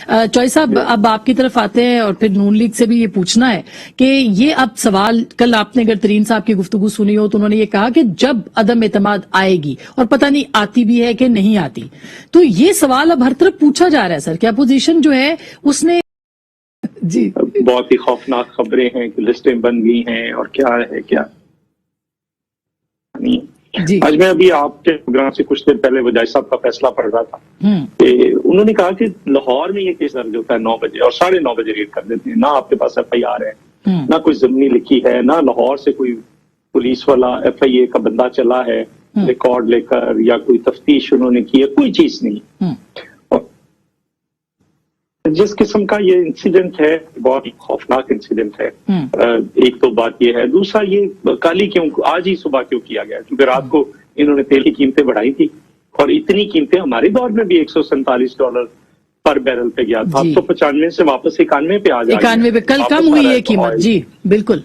चौई साहब, अब आपकी तरफ आते हैं और फिर नून लीग से भी ये पूछना है कि ये अब सवाल, कल आपने अगर तरीन साहब की गुफ्तगू सुनी हो तो उन्होंने ये कहा कि जब अदम एतमाद आएगी, और पता नहीं आती भी है कि नहीं आती, तो ये सवाल अब हर तरफ पूछा जा रहा है सर कि अपोजिशन जो है उसने जी बहुत ही खौफनाक खबरें हैं कि लिस्टें बन गई हैं और क्या है क्या नहीं। आज मैं अभी आपके प्रोग्राम से कुछ देर पहले वजाई साहब का फैसला पढ़ रहा था कि उन्होंने कहा कि लाहौर में ये केस दर्ज होता है 9 बजे और 9:30 बजे रेड कर देते हैं, ना आपके पास FIR है, ना कोई जमीनी लिखी है, ना लाहौर से कोई पुलिस वाला FIA का बंदा चला है रिकॉर्ड लेकर या कोई तफ्तीश उन्होंने की है, कोई चीज नहीं। जिस किस्म का ये इंसिडेंट है बहुत खौफनाक इंसिडेंट है। एक तो बात ये है, दूसरा ये कल ही क्यों, आज ही सुबह क्यों किया गया, क्योंकि रात को इन्होंने तेल की कीमतें बढ़ाई थी और इतनी कीमतें हमारे दौर में भी $147 पर बैरल पे गया था, अब तो 95 से वापस 91 पे आ जाएगा। 91 पे कल कम हुई है कीमत। जी बिल्कुल।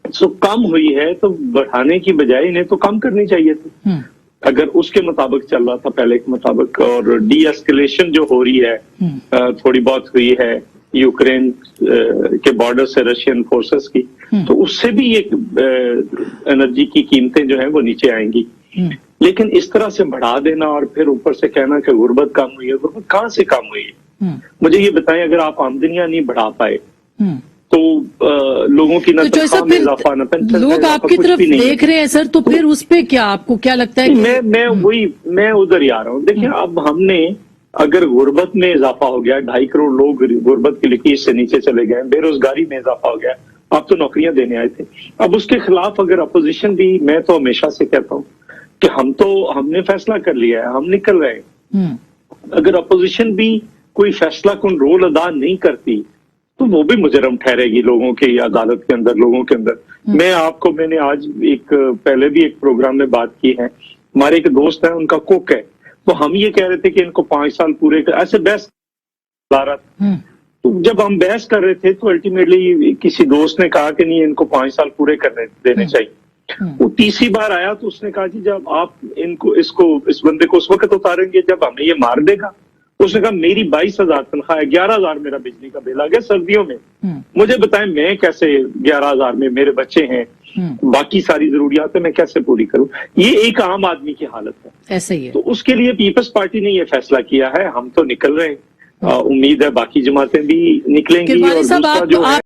सो कम हुई है तो बढ़ाने की बजाय इन्हें तो कम करनी चाहिए थी अगर उसके मुताबिक चल रहा था पहले के मुताबिक। और डी एस्केलेशन जो हो रही है थोड़ी बहुत हुई है यूक्रेन के बॉर्डर से रशियन फोर्सेस की, तो उससे भी ये एनर्जी की कीमतें जो है वो नीचे आएंगी। लेकिन इस तरह से बढ़ा देना और फिर ऊपर से कहना कि गुर्बत कम हुई है, गुर्बत कहाँ से कम हुई है? मुझे ये बताएं, अगर आप आमदनियां नहीं बढ़ा पाए तो लोगों की न तनख्वाह में इजाफा, न पेंशन, लोग आपकी तरफ देख रहे हैं सर, तो फिर उस पे क्या आपको क्या लगता है? मैं उधर ही आ रहा हूँ। देखिए अब हमने अगर गुर्बत में इजाफा हो गया, 2.5 करोड़ लोग गुर्बत की लकीर से नीचे चले गए, बेरोजगारी में इजाफा हो गया, आप तो नौकरियां देने आए थे, अब उसके खिलाफ अगर अपोजिशन भी, मैं तो हमेशा से कहता हूँ कि हमने फैसला कर लिया है, हम निकल रहे हैं, अगर अपोजिशन भी कोई फैसला कौन रोल अदा नहीं करती तो वो भी मुजरम ठहरेगी लोगों के अदालत के अंदर, लोगों के अंदर। मैंने आज पहले भी एक प्रोग्राम में बात की है, हमारे एक दोस्त है उनका कुक है, तो हम ये कह रहे थे कि इनको 5 साल पूरे कर, ऐसे बहस ला रहा था। तो जब हम बहस कर रहे थे तो अल्टीमेटली किसी दोस्त ने कहा कि नहीं इनको 5 साल पूरे करने देने चाहिए। वो तीसरी बार आया तो उसने कहा जी जब आप इस बंदे को उस वक्त उतारेंगे जब हमें ये मार देगा। उसने कहा मेरी 22,000 तनख्वाह है, 11,000 मेरा बिजली का बिल आ गया सर्दियों में, मुझे बताएं मैं कैसे 11,000 में, मेरे बच्चे हैं, बाकी सारी जरूरियातें मैं कैसे पूरी करूं? ये एक आम आदमी की हालत है, ऐसे ही है। तो उसके लिए पीपल्स पार्टी ने ये फैसला किया है, हम तो निकल रहे हैं, उम्मीद है बाकी जमातें भी निकलेंगी। और दूसरा जो है